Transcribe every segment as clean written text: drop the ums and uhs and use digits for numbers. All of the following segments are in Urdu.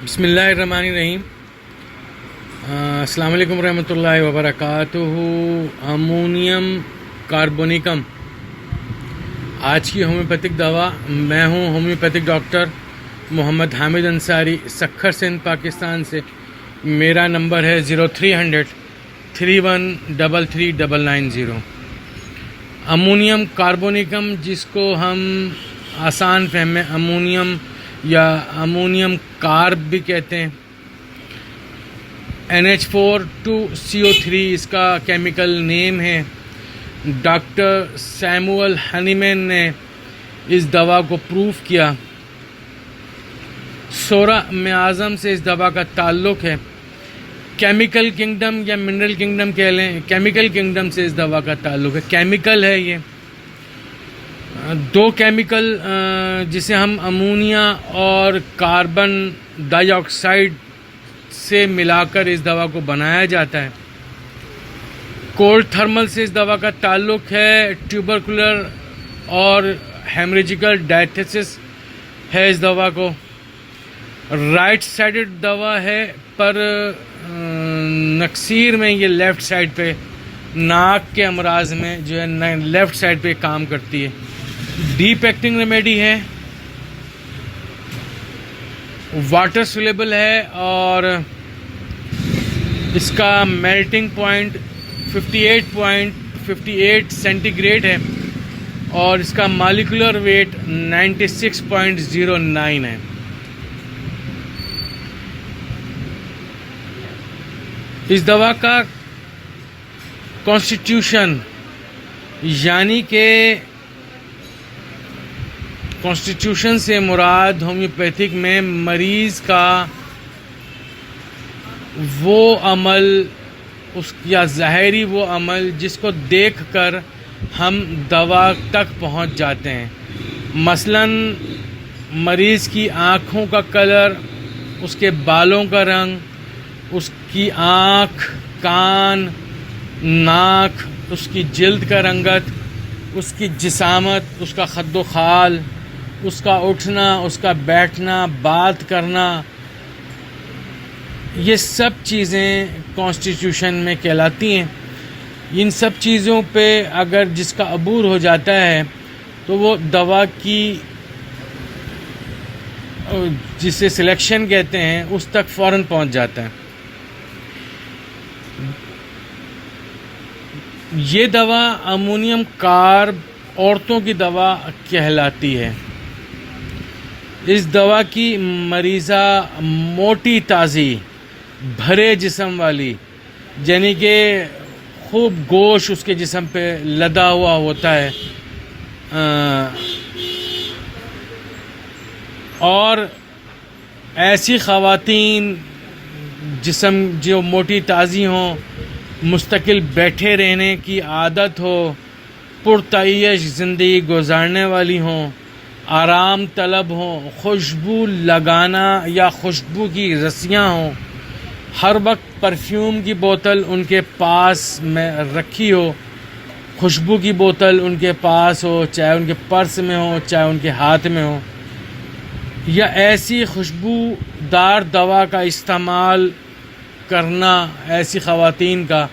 بسم اللہ الرحمن الرحیم۔ السلام علیکم ورحمۃ اللہ وبرکاتہ۔ امونیم کاربونیکم آج کی ہومیوپیتھک دوا۔ میں ہوں ہومیوپیتھک ڈاکٹر محمد حامد انصاری، سکھر سندھ، پاکستان سے۔ میرا نمبر ہے 0300 31339990۔ امونیم کاربونیکم، جس کو ہم آسان فہم میں امونیم یا امونیم کارب بھی کہتے ہیں، NH4 2CO3 اس کا کیمیکل نیم ہے۔ ڈاکٹر سیموئل ہنیمین نے اس دوا کو پروف کیا۔ سورہ اعظم سے اس دوا کا تعلق ہے۔ کیمیکل کنگڈم یا منرل کنگڈم کہہ لیں، کیمیکل کنگڈم سے اس دوا کا تعلق ہے۔ کیمیکل ہے یہ دو کیمیکل جسے ہم امونیا اور کاربن ڈائی آکسائڈ سے ملا کر اس دوا کو بنایا جاتا ہے۔ کولڈ تھرمل سے اس دوا کا تعلق ہے۔ ٹیوبرکولر اور ہیمریجیکل ڈائتھسس ہے اس دوا کو۔ رائٹ سائڈڈ دوا ہے، پر نکسیر میں یہ لیفٹ سائڈ پہ، ناک کے امراض میں جو ہے لیفٹ سائڈ پہ کام کرتی ہے۔ ڈیپ ایکٹنگ ریمیڈی ہے، واٹر سولیبل ہے، اور اس کا میلٹنگ پوائنٹ 58.58 سینٹی گریڈ ہے، اور اس کا مالیکولر ویٹ 96.09 ہے۔ اس دوا کا کانسٹیٹیوشن، یعنی کہ کانسٹیٹیوشن سے مراد ہومیوپیتھک میں مریض کا وہ عمل یا ظاہری وہ عمل جس کو دیکھ کر ہم دوا تک پہنچ جاتے ہیں۔ مثلاً مریض کی آنکھوں کا کلر، اس کے بالوں کا رنگ، اس کی آنکھ، کان، ناک، اس کی جلد کا رنگت، اس کی جسامت، اس کا خد و خال، اس کا اٹھنا، اس کا بیٹھنا، بات کرنا، یہ سب چیزیں کانسٹیٹیوشن میں کہلاتی ہیں۔ ان سب چیزوں پہ اگر جس کا عبور ہو جاتا ہے تو وہ دوا کی جسے سلیکشن کہتے ہیں اس تک فوراً پہنچ جاتا ہے۔ یہ دوا امونیم کارب عورتوں کی دوا کہلاتی ہے۔ اس دوا کی مریضہ موٹی تازی، بھرے جسم والی، یعنی کہ خوب گوشت اس کے جسم پہ لدا ہوا ہوتا ہے، اور ایسی خواتین جسم جو موٹی تازی ہوں، مستقل بیٹھے رہنے کی عادت ہو، پرتعیش زندگی گزارنے والی ہوں، آرام طلب ہوں، خوشبو لگانا یا خوشبو کی رسیاں ہوں، ہر وقت پرفیوم کی بوتل ان کے پاس میں رکھی ہو، خوشبو کی بوتل ان کے پاس ہو، چاہے ان کے پرس میں ہو، چاہے ان کے ہاتھ میں ہو، یا ایسی خوشبودار دوا کا استعمال کرنا ایسی خواتین کا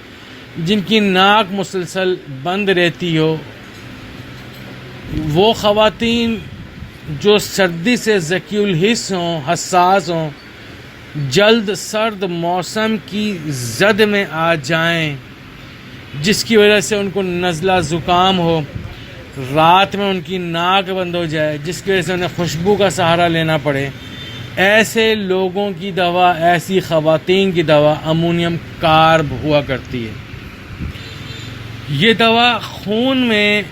جن کی ناک مسلسل بند رہتی ہو۔ وہ خواتین جو سردی سے ذکی الحس ہوں، حساس ہوں، جلد سرد موسم کی زد میں آ جائیں، جس کی وجہ سے ان کو نزلہ زکام ہو، رات میں ان کی ناک بند ہو جائے، جس کی وجہ سے انہیں خوشبو کا سہارا لینا پڑے، ایسے لوگوں کی دوا، ایسی خواتین کی دوا امونیم کارب ہوا کرتی ہے۔ یہ دوا خون میں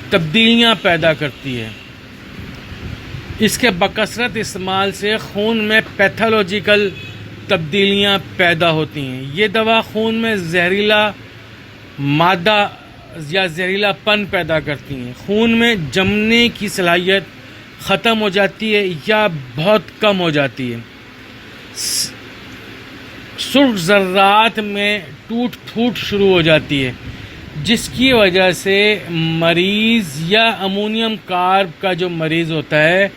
تبدیلیاں پیدا کرتی ہے۔ اس کے بکثرت استعمال سے خون میں پیتھولوجیکل تبدیلیاں پیدا ہوتی ہیں۔ یہ دوا خون میں زہریلا مادہ یا زہریلا پن پیدا کرتی ہیں۔ خون میں جمنے کی صلاحیت ختم ہو جاتی ہے یا بہت کم ہو جاتی ہے۔ سرخ ذرات میں ٹوٹ پھوٹ شروع ہو جاتی ہے، جس کی وجہ سے مریض یا امونیم کارب کا جو مریض ہوتا ہے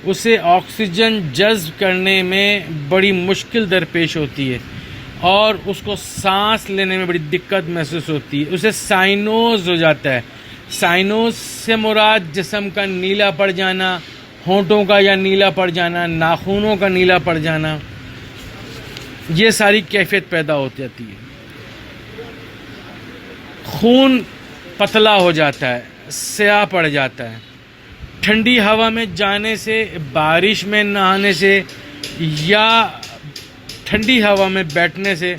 اسے آکسیجن جذب کرنے میں بڑی مشکل درپیش ہوتی ہے اور اس کو سانس لینے میں بڑی دقت محسوس ہوتی ہے. اسے سائنوز ہو جاتا ہے. سائنوز سے مراد جسم کا نیلا پڑ جانا، ہونٹوں کا یا نیلا پڑ جانا، ناخنوں کا نیلا پڑ جانا، یہ ساری کیفیت پیدا ہو جاتی ہے. خون پتلا ہو جاتا ہے، سیاہ پڑ جاتا ہے. ٹھنڈی ہوا میں جانے سے، بارش میں نہانے سے یا ٹھنڈی ہوا میں بیٹھنے سے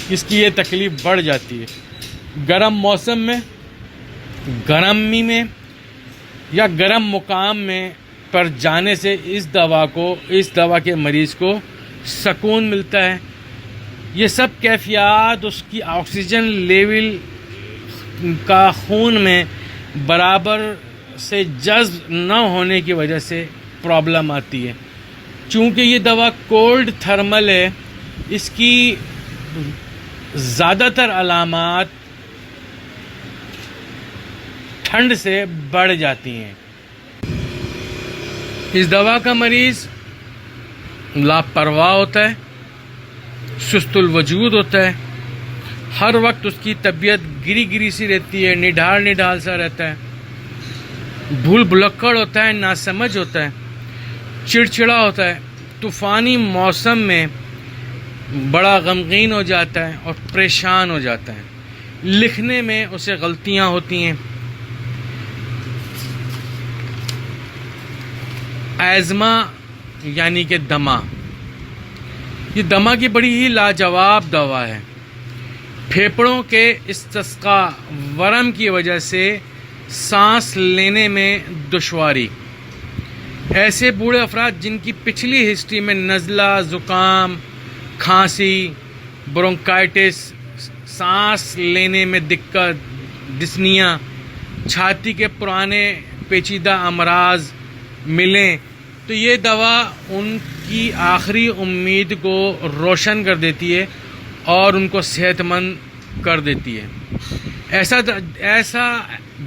اس کی یہ تکلیف بڑھ جاتی ہے. گرم موسم میں، گرمی میں یا گرم مقام میں پر جانے سے اس دوا کے مریض کو سکون ملتا ہے. یہ سب کیفیات اس کی آکسیجن لیول کا خون میں برابر سے جذب نہ ہونے کی وجہ سے پرابلم آتی ہے. چونکہ یہ دوا کولڈ تھرمل ہے، اس کی زیادہ تر علامات ٹھنڈ سے بڑھ جاتی ہیں. اس دوا کا مریض لاپرواہ ہوتا ہے، سست الوجود ہوتا ہے، ہر وقت اس کی طبیعت گری سی رہتی ہے، نڈھال سا رہتا ہے، بھول بھلکڑ ہوتا ہے، ناسمجھ ہوتا ہے، چڑچڑا ہوتا ہے. طوفانی موسم میں بڑا غمگین ہو جاتا ہے اور پریشان ہو جاتا ہے. لکھنے میں اسے غلطیاں ہوتی ہیں. ایزما یعنی کہ دمہ، یہ دمہ کی بڑی ہی لاجواب دوا ہے. پھیپھڑوں کے استسقاء ورم کی وجہ سے سانس لینے میں دشواری. ایسے بوڑھے افراد جن کی پچھلی ہسٹری میں نزلہ، زکام، کھانسی، برونکائٹس، سانس لینے میں دقت، ڈسنیا، چھاتی کے پرانے پیچیدہ امراض ملیں تو یہ دوا ان کی آخری امید کو روشن کر دیتی ہے اور ان کو صحت مند کر دیتی ہے. ایسا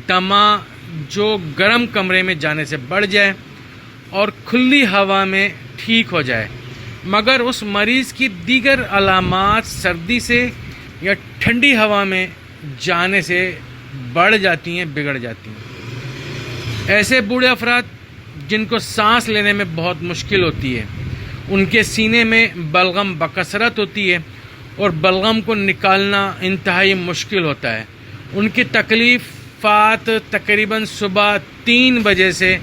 دمہ جو گرم کمرے میں جانے سے بڑھ جائے اور کھلی ہوا میں ٹھیک ہو جائے، مگر اس مریض کی دیگر علامات سردی سے یا ٹھنڈی ہوا میں جانے سے بڑھ جاتی ہیں، بگڑ جاتی ہیں. ایسے بوڑھے افراد جن کو سانس لینے میں بہت مشکل ہوتی ہے، ان کے سینے میں بلغم بکثرت ہوتی ہے اور بلغم کو نکالنا انتہائی مشکل ہوتا ہے. ان کی تکلیفات تقریباً صبح 3 بجے سے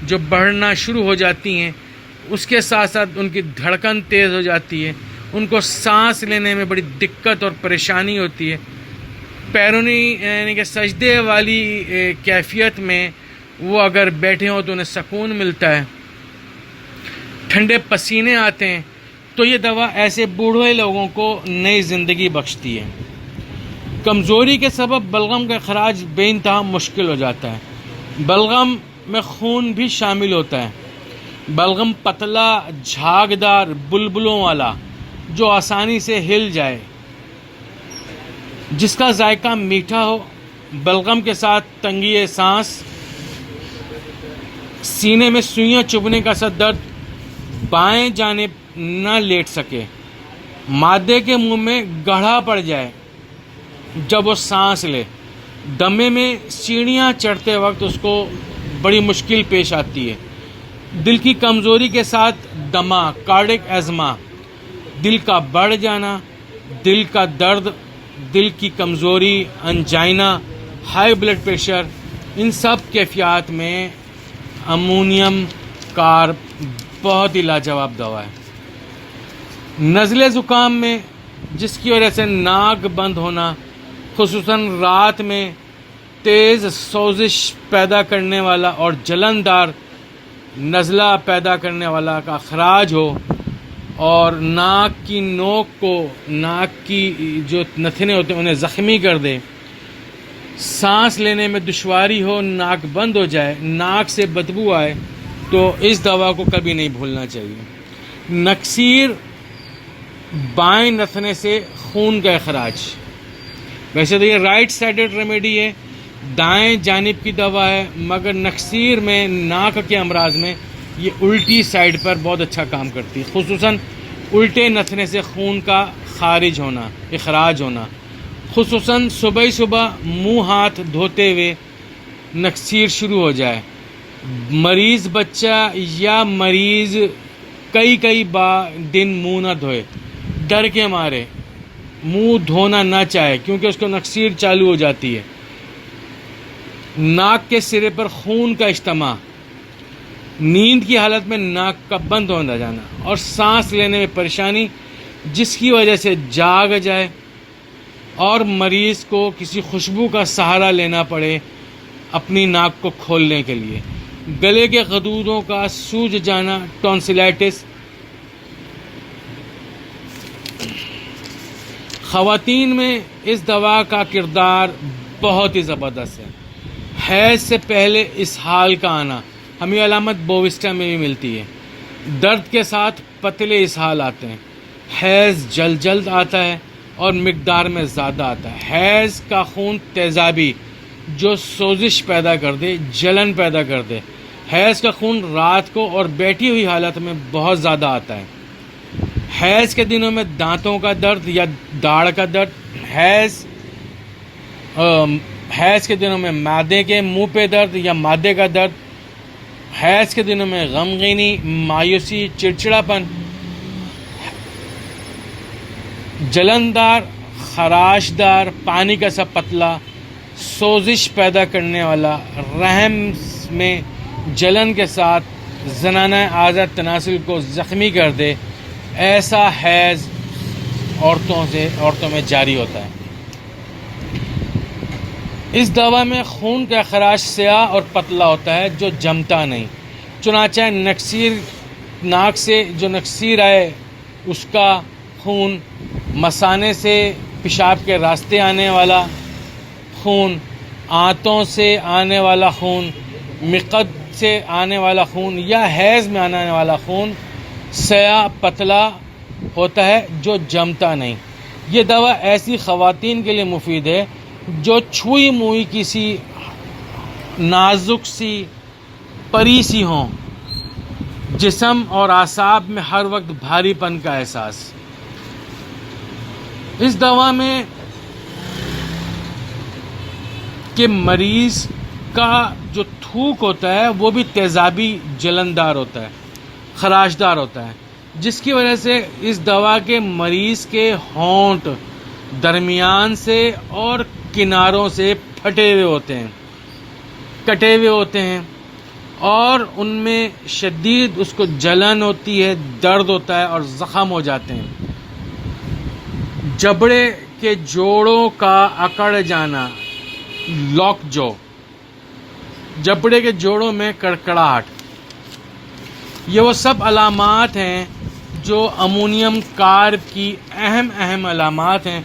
جو بڑھنا شروع ہو جاتی ہیں، اس کے ساتھ ساتھ ان کی دھڑکن تیز ہو جاتی ہے. ان کو سانس لینے میں بڑی دقت اور پریشانی ہوتی ہے. پیرونی یعنی کہ سجدے والی کیفیت میں وہ اگر بیٹھے ہوں تو انہیں سکون ملتا ہے. ٹھنڈے پسینے آتے ہیں. تو یہ دوا ایسے بوڑھے لوگوں کو نئی زندگی بخشتی ہے. کمزوری کے سبب بلغم کا اخراج بے انتہا مشکل ہو جاتا ہے. بلغم میں خون بھی شامل ہوتا ہے. بلغم پتلا، جھاگدار، بلبلوں والا جو آسانی سے ہل جائے، جس کا ذائقہ میٹھا ہو. بلغم کے ساتھ تنگی سانس، سینے میں سوئیاں چبھنے کا سا درد، بائیں جانب نہ لیٹ سکے، مادے کے منہ میں گڑھا پڑ جائے جب وہ سانس لے، دمے میں سیڑھیاں چڑھتے وقت اس کو بڑی مشکل پیش آتی ہے. دل کی کمزوری کے ساتھ دمہ، کارڈک ایزما، دل کا بڑھ جانا، دل کا درد، دل کی کمزوری، انجائنا، ہائی بلڈ پریشر، ان سب کیفیات میں امونیم کارب بہت ہی لاجواب دوا ہے. نزلے زکام میں جس کی وجہ سے ناک بند ہونا، خصوصاً رات میں تیز سوزش پیدا کرنے والا اور جلندار نزلہ پیدا کرنے والا کا اخراج ہو، اور ناک کی نوک کو، ناک کی جو نتھنے ہوتے ہیں انہیں زخمی کر دے، سانس لینے میں دشواری ہو، ناک بند ہو جائے، ناک سے بدبو آئے، تو اس دوا کو کبھی نہیں بھولنا چاہیے. نکسیر، بائیں نتھنے سے خون کا اخراج. ویسے تو یہ رائٹ سائڈڈ ریمیڈی ہے، دائیں جانب کی دوا ہے، مگر نکسیر میں، ناک کے امراض میں یہ الٹی سائڈ پر بہت اچھا کام کرتی ہے، خصوصاً الٹے نتھنے سے خون کا خارج ہونا، اخراج ہونا، خصوصاً صبح صبح منہ ہاتھ دھوتے ہوئے نکسیر شروع ہو جائے، مریض بچہ یا مریض کئی دن منہ نہ دھوئے، ڈر کے مارے منہ دھونا نہ چاہے کیونکہ اس کو نکسیر چالو ہو جاتی ہے، ناک کے سرے پر خون کا اجتماع، نیند کی حالت میں ناک کا بند ہونا جانا اور سانس لینے میں پریشانی جس کی وجہ سے جاگ جائے اور مریض کو کسی خوشبو کا سہارا لینا پڑے اپنی ناک کو کھولنے کے لیے، گلے کے غدودوں کا سوج جانا، ٹونسلائٹس۔ خواتین میں اس دوا کا کردار بہت ہی زبردست ہے۔ حیض سے پہلے اسہال کا آنا، ہمیں علامت بووسٹا میں بھی ملتی ہے، درد کے ساتھ پتلے اسہال آتے ہیں، حیض جلد آتا ہے اور مقدار میں زیادہ آتا ہے، حیض کا خون تیزابی جو سوزش پیدا کر دے، جلن پیدا کر دے، حیض کا خون رات کو اور بیٹھی ہوئی حالت میں بہت زیادہ آتا ہے، حیض کے دنوں میں دانتوں کا درد یا داڑھ کا درد، حیض کے دنوں میں معدے کے منہ پہ درد یا معدے کا درد، حیض کے دنوں میں غمگینی، مایوسی، چڑچڑاپن، جلندار، خراشدار، پانی کا سا پتلا، سوزش پیدا کرنے والا، رحم میں جلن کے ساتھ زنانہ اعضاء تناسل کو زخمی کر دے، ایسا حیض عورتوں میں جاری ہوتا ہے۔ اس دوا میں خون کا اخراج سیاہ اور پتلا ہوتا ہے جو جمتا نہیں، چنانچہ ناک سے جو نکسیر آئے اس کا خون، مثانے سے پیشاب کے راستے آنے والا خون، آنتوں سے آنے والا خون، مقد سے آنے والا خون یا حیض میں آنے والا خون سیاہ پتلا ہوتا ہے جو جمتا نہیں۔ یہ دوا ایسی خواتین کے لیے مفید ہے جو چھوئی موئی کسی نازک سی پری سی ہوں، جسم اور اعصاب میں ہر وقت بھاری پن کا احساس۔ اس دوا میں کہ مریض کا جو تھوک ہوتا ہے وہ بھی تیزابی، جلندار ہوتا ہے، خراشدار ہوتا ہے، جس کی وجہ سے اس دوا کے مریض کے ہونٹ درمیان سے اور کناروں سے پھٹے ہوئے ہوتے ہیں، کٹے ہوئے ہوتے ہیں اور ان میں شدید اس کو جلن ہوتی ہے، درد ہوتا ہے اور زخم ہو جاتے ہیں، جبڑے کے جوڑوں کا اکڑ جانا، لاک جو، جبڑے کے جوڑوں میں کڑکڑاہٹ، یہ وہ سب علامات ہیں جو امونیم کارب کی اہم علامات ہیں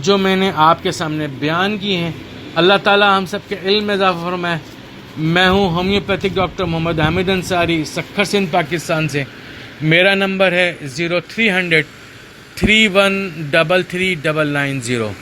جو میں نے آپ کے سامنے بیان کی ہیں۔ اللہ تعالی ہم سب کے علم میں اضافہ فرمائے۔ میں ہوں ہومیوپیتھک ڈاکٹر محمد حامد انصاری، سکھر سندھ، پاکستان سے۔ میرا نمبر ہے 0300 3133 990۔